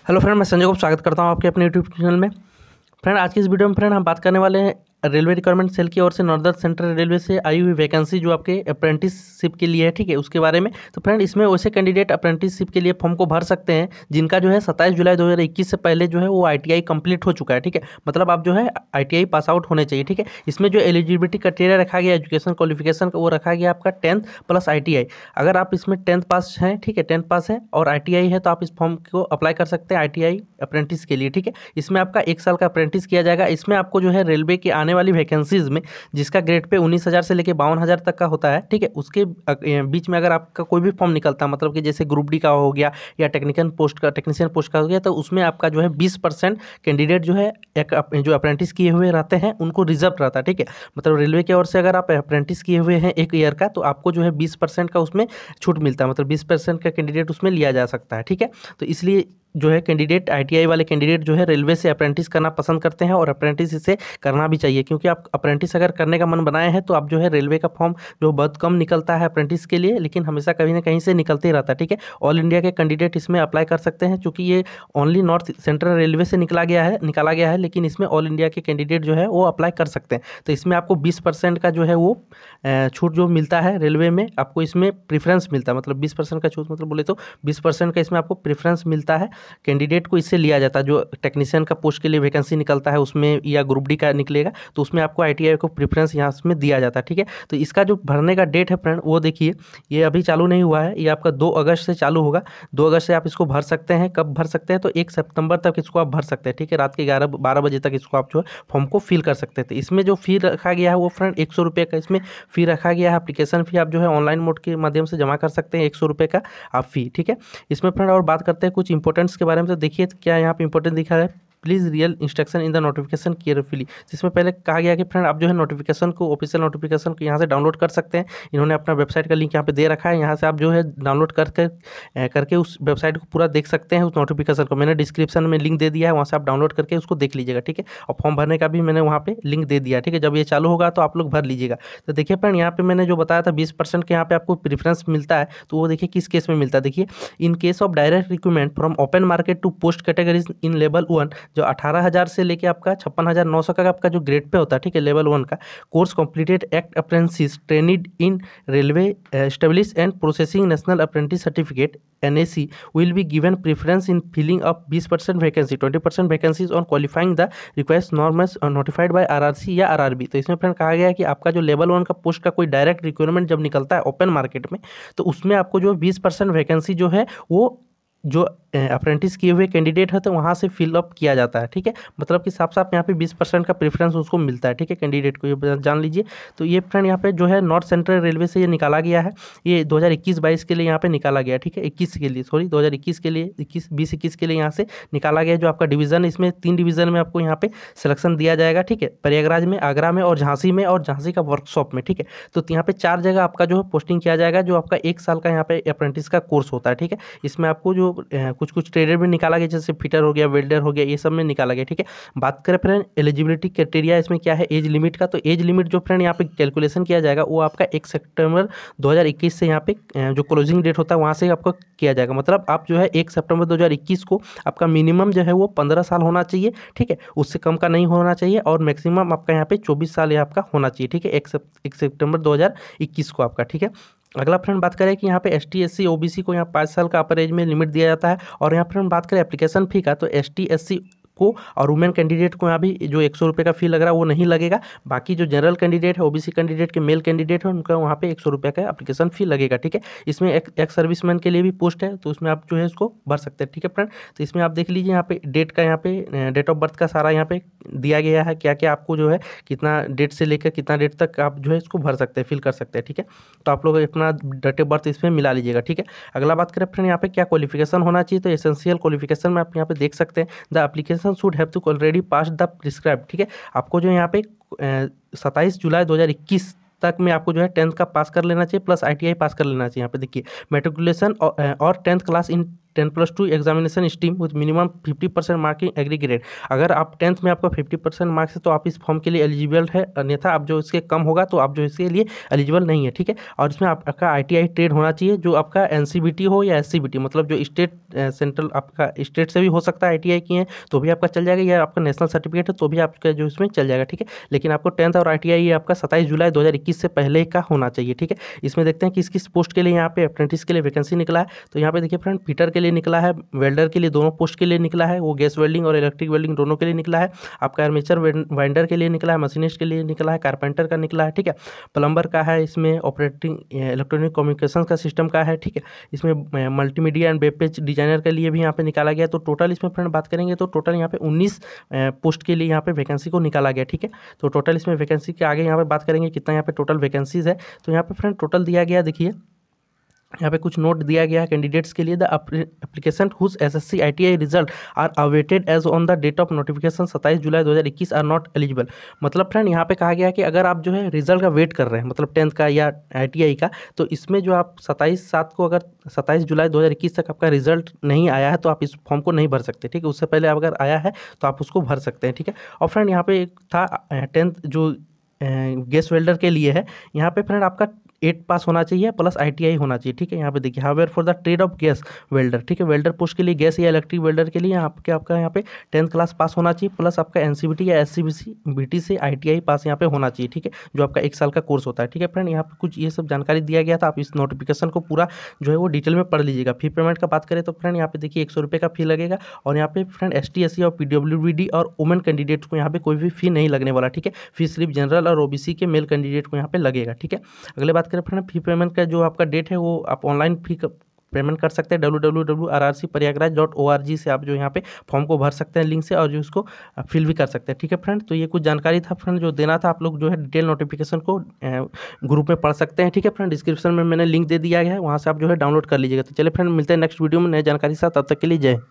Hello friend, मैं संजय को स्वागत करता हूं आपके अपने यूट्यूब चैनल में। फ्रेंड, आज की इस वीडियो में फ्रेंड हम बात करने वाले हैं रेलवे रिक्वायरमेंट सेल की ओर से नॉर्दर्न सेंट्रल रेलवे से आई हुई वैकेंसी जो आपके अप्रेंटिसशिप के लिए है, ठीक है, उसके बारे में। तो फ्रेंड, इसमें वैसे कैंडिडेट अप्रेंटिसशिप के लिए फॉर्म को भर सकते हैं जिनका जो है 27 जुलाई 2021 से पहले जो है वो ITI कंप्लीट हो चुका है, ठीक है। मतलब आप जो है ITI पास आउट होने चाहिए, ठीक है। इसमें जो एलिजिबिलिटी क्राइटेरिया रखा गया एजुकेशन क्वालिफिकेशन का, वो रखा गया आपका 10th प्लस ITI। अगर आप इसमें 10th पास हैं, ठीक है, 10th पास है और ITI है तो आप इस फॉर्म को अप्लाई कर सकते हैं ITI अप्रेंटिस के लिए, ठीक है। इसमें आपका 1 साल का अप्रेंटिस किया जाएगा। इसमें आपको जो है रेलवे की आने वाली वैकेंसीज में जिसका ग्रेड पे 19,000 से लेकर 52,000 तक का होता है, ठीक है, उसके बीच में अगर आपका कोई भी फॉर्म निकलता है, मतलब कि जैसे ग्रुप डी का हो गया या टेक्निशियन पोस्ट का हो गया, तो उसमें आपका जो है 20% कैंडिडेट जो है जो अप्रेंटिस किए हुए रहते हैं उनको रिजर्व रहता है, ठीक है। मतलब रेलवे की ओर से अगर आप अप्रेंटिस किए हुए हैं 1 ईयर का तो आपको जो है 20% का उसमें छूट मिलता है, मतलब 20% का कैंडिडेट उसमें लिया जा सकता है, ठीक है। तो इसलिए जो है कैंडिडेट ITI वाले कैंडिडेट जो है रेलवे से अप्रेंटिस करना पसंद करते हैं और अप्रेंटिस इसे करना भी चाहिए, क्योंकि आप अप्रेंटिस अगर करने का मन बनाए हैं तो आप जो है रेलवे का फॉर्म जो बहुत कम निकलता है अप्रेंटिस के लिए, लेकिन हमेशा कहीं ना कहीं से निकलते ही रहता है, ठीक है। ऑल इंडिया के कैंडिडेट इसमें अप्लाई कर सकते हैं, क्योंकि ये ओनली नॉर्थ सेंट्रल रेलवे से निकाला गया है, लेकिन इसमें ऑल इंडिया के कैंडिडेट जो है वो अप्लाई कर सकते हैं। तो इसमें आपको 20% का जो है वो छूट जो मिलता है रेलवे में, आपको इसमें प्रेफरेंस मिलता है। मतलब 20% का छूट मतलब बोले तो 20% का इसमें आपको प्रेफरेंस मिलता है। कैंडिडेट को इससे लिया जाता है, जो टेक्नीशियन का पोस्ट के लिए वैकेंसी निकलता है उसमें या ग्रुप डी का निकलेगा तो उसमें आपको ITI को प्रेफरेंस यहाँ में दिया जाता है, ठीक है। तो इसका जो भरने का डेट है फ्रेंड वो देखिए, ये अभी चालू नहीं हुआ है, ये आपका 2 अगस्त से चालू होगा। 2 अगस्त से आप इसको भर सकते हैं। कब भर सकते हैं? तो 1 सितंबर तक इसको आप भर सकते हैं, ठीक है। रात के 11-12 बजे तक इसको आप जो है फॉर्म को फिल कर सकते हैं। तो इसमें जो फी रखा गया है वो फ्रेंड 100 रुपये का इसमें फ़ी रखा गया है। एप्लीकेशन फ़ी आप जो है ऑनलाइन मोड के माध्यम से जमा कर सकते हैं, 100 रुपये का आप फ़ी, ठीक है। इसमें फ्रेंड और बात करते हैं कुछ इंपॉर्टेंट्स के बारे में। तो देखिए क्या यहाँ पे इंपॉर्टेंट दिखा है, please real instruction in the notification carefully. जिसमें पहले कहा गया कि फ्रेंड आप जो है नोटिफिकेशन को, ऑफिशियल नोटिफिकेशन को यहाँ से डाउनलोड कर सकते हैं। इन्होंने अपना वेबसाइट का लिंक यहाँ पे दे रखा है, यहाँ से आप जो है डाउनलोड करके उस वेबसाइट को पूरा देख सकते हैं। उस नोटिफिकेशन को मैंने डिस्क्रिप्शन में लिंक दे दिया है, वहाँ से आप डाउनलोड करके उसको देख लीजिएगा, ठीक है। और फॉर्म भरने का भी मैंने वहाँ पे लिंक दे दिया, ठीक है। जब ये चालू होगा तो आप लोग भर लीजिएगा। तो देखिए फ्रेंड, यहाँ पे मैंने जो बताया था 20% के यहाँ पे आपको प्रेफरेंस मिलता है, तो वो देखिए किस केस में मिलता है। देखिए, in case of direct recruitment from open market to post categories in level 1, जो 18,000 से लेके आपका 56,900 का आपका जो ग्रेड पे होता है, ठीक है, लेवल 1 का course completed act apprentice trained in railway establish and processing national apprentice certificate NAC will be given preference in filling up 20% vacancy, 20% vacancies on qualifying the request norms notified by RRC या RRB। तो इसमें friend कहा गया है कि आपका जो level 1 का पोस्ट का कोई डायरेक्ट रिक्वायरमेंट जब निकलता है ओपन मार्केट में, तो उसमें आपको जो 20% वैकेंसी जो है वो जो अप्रेंटिस किए हुए कैंडिडेट है तो वहाँ से फिलअप किया जाता है, ठीक है। मतलब कि साफ साफ यहाँ पे 20% का प्रेफरेंस उसको मिलता है, ठीक है, कैंडिडेट को, ये जान लीजिए। तो ये फ्रेंड यहाँ पे जो है नॉर्थ सेंट्रल रेलवे से ये निकाला गया है। ये 2021-22 के लिए यहाँ पे निकाला गया, ठीक है, 21 के लिए, सॉरी 2021 के लिए, 20-21 के लिए यहाँ से निकाला गया। जो आपका डिवीज़न, इसमें 3 डिवीज़न में आपको यहाँ पे सिलेक्शन दिया जाएगा, ठीक है, प्रयागराज में, आगरा में और झांसी में, और झांसी का वर्कशॉप में, ठीक है। तो यहाँ पे 4 जगह आपका जो है पोस्टिंग किया जाएगा, जो आपका 1 साल का यहाँ पे अप्रेंटिस का कोर्स होता है, ठीक है। इसमें आपको जो कुछ ट्रेडर में निकाला गया, जैसे फिटर हो गया, वेल्डर हो गया, ये सब में निकाला गया, ठीक है। बात करें फ्रेंड एलिजिबिलिटी क्राइटेरिया, इसमें क्या है एज लिमिट का, तो एज लिमिट जो फ्रेंड यहाँ पे कैलकुलेशन किया जाएगा वो आपका 1 सितंबर 2021 से यहाँ पे जो क्लोजिंग डेट होता है वहाँ से आपको किया जाएगा। मतलब आप जो है 1 सितंबर 2021 को आपका मिनिमम जो है वो 15 साल होना चाहिए, ठीक है, उससे कम का नहीं होना चाहिए, और मैक्सिमम आपका यहाँ पे 24 साल आपका होना चाहिए, ठीक है, 1 सितंबर 2021 को आपका, ठीक है। अगला फ्रेंड बात करें कि यहाँ पे ST SC OBC को यहाँ 5 साल का अपर एज में लिमिट दिया जाता है। और यहाँ पर हम बात करें एप्लीकेशन फ़ी का, तो ST SC को और वुमेन कैंडिडेट को यहाँ भी जो 100 रुपये का फ़ी लग रहा है वो नहीं लगेगा। बाकी जो जनरल कैंडिडेट है, OBC कैंडिडेट के मेल कैंडिडेट है, उनका वहाँ पे 100 रुपये का एप्लीकेशन फ़ी लगेगा, ठीक है। इसमें एक सर्विसमैन के लिए भी पोस्ट है, तो उसमें आप जो है इसको भर सकते हैं, ठीक है फ्रेंड। तो इसमें आप देख लीजिए यहाँ पे डेट का, यहाँ पे डेट ऑफ बर्थ का सारा यहाँ पे दिया गया है, क्या क्या आपको जो है कितना डेट से लेकर कितना डेट तक आप जो है इसको भर सकते हैं, फिल कर सकते हैं, ठीक है। तो आप लोग अपना डेट ऑफ बर्थ इसमें मिला लीजिएगा, ठीक है। अगला बात करें फ्रेंड यहाँ पे क्या क्वालिफिकेशन होना चाहिए, तो एसेंशियल क्वालिफिकेशन में आप यहाँ पे देख सकते हैं the application should have to already pass the prescribe, ठीक है। आपको जो यहाँ पे 27 जुलाई 2021 तक में आपको जो है 10th का पास कर लेना चाहिए, प्लस ITI पास कर लेना चाहिए। यहाँ पे देखिए मेट्रिकुलेशन और 10th class in 10+2 examination stream with minimum 50% marking aggregate. अगर आप 10th में आपका 50% मार्क्स है तो आप इस फॉर्म के लिए एलिजिबल है, अन्यथा आप जो इसके कम होगा तो आप जो इसके लिए एलिजिबल नहीं है, ठीक है। और इसमें आपका ITI ट्रेड होना चाहिए, जो आपका NCBT हो या SCBT, मतलब जो स्टेट सेंट्रल आपका स्टेट से भी हो सकता है, ITI की है तो भी आपका चल जाएगा, या आपका नेशनल सर्टिफिकेट है तो भी आपका जो इसमें चल जाएगा, ठीक है। लेकिन आपको 10th और ITI ये आपका 27 जुलाई 2021 से पहले का होना चाहिए, ठीक है। इसमें देखते हैं कि किस पोस्ट के लिए यहाँ पे अप्रेंटिस के लिए वैकेंसी निकला है। तो यहाँ पे देखिए फ्रेंड, फिटर के लिए निकला है, वेल्डर के लिए, दोनों पोस्ट के लिए निकला है, वो गैस वेल्डिंग और इलेक्ट्रिक वेल्डिंग दोनों के लिए निकला है। आपका आर्मेचर वाइंडर के लिए निकला है, मशीनिस्ट के लिए निकला है, कारपेंटर का निकला है, ठीक है। प्लम्बर का है, इसमें ऑपरेटिंग इलेक्ट्रॉनिक कम्युनिकेशन का सिस्टम का है, ठीक है। इसमें multimedia and web page designer के लिए भी यहाँ पे निकाला गया। तो टोटल इसमें फ्रेंड बात करेंगे तो टोटल यहाँ पे 19 पोस्ट के लिए यहाँ पे वैकेंसी को निकाला गया, ठीक है। तो टोटल इसमें वैकेंसी के आगे यहाँ पे बात करेंगे कितना यहाँ पे टोटल वैकेंसीज है। तो यहाँ पे फ्रेंड टोटल दिया गया, देखिए यहाँ पे कुछ नोट दिया गया है कैंडिडेट्स के लिए। The application whose SSC ITI result are awaited as on the date of notification 27 July 2021 are not eligible. मतलब फ्रेंड यहाँ पे कहा गया है कि अगर आप जो है रिजल्ट का वेट कर रहे हैं, मतलब 10th का या ITI का, तो इसमें जो आप 27/7 को, अगर 27 जुलाई 2021 तक आपका रिजल्ट नहीं आया है तो आप इस फॉर्म को नहीं भर सकते, ठीक है। उससे पहले अगर आया है तो आप उसको भर सकते हैं, ठीक है। और फ्रेंड यहाँ पे एक था 10th जो गैस वेल्डर के लिए है, यहाँ पे फ्रेंड आपका 8 पास होना चाहिए प्लस ITI होना चाहिए, ठीक है। यहाँ पे देखिए, however for the trade off gas welder, ठीक है, वेल्डर पोस्ट के लिए गैस या इलेक्ट्रिक वेल्डर के लिए आपका यहाँ पे 10th क्लास पास होना चाहिए, प्लस आपका NCBT या SCBT से ITI पास यहाँ पे होना चाहिए, ठीक है, जो आपका 1 साल का कोर्स होता है, ठीक है फ्रेंड। यहाँ पे कुछ ये सब जानकारी दिया गया था, आप इस नोटिफिकेशन को पूरा जो है वो डिटेल में पढ़ लीजिएगा। फी पेमेंट का बात करें तो फ्रेंड यहाँ पे देखिए 100 रुपये का फी लगेगा, और यहाँ पे फ्रेंड ST SC और PWD और वुमेन कैंडिडेट्स को यहाँ पे कोई भी फी नहीं लगने वाला, ठीक है। फी सिर्फ जनरल और OBC के मेल कैंडिडेट को यहाँ पे लगेगा, ठीक है। अगले बात करें फ्रेंड, फी पेमेंट का जो आपका डेट है वो आप ऑनलाइन फी पेमेंट कर सकते हैं, www.rrcprayagraj.org से आप जो यहाँ पे फॉर्म को भर सकते हैं लिंक से, और जो उसको फिल भी कर सकते हैं, ठीक है फ्रेंड। तो ये कुछ जानकारी था फ्रेंड जो देना था, आप लोग जो है डिटेल नोटिफिकेशन को ग्रुप में पढ़ सकते हैं, ठीक है फ्रेंड। डिस्क्रिप्शन में मैंने लिंक दे दिया है, वहाँ से आप जो है डाउनलोड कर लीजिएगा। तो चलिए फ्रेंड, मिलते हैं नेक्स्ट वीडियो में नई जानकारी के साथ, तब तक के लिए जय हिंद।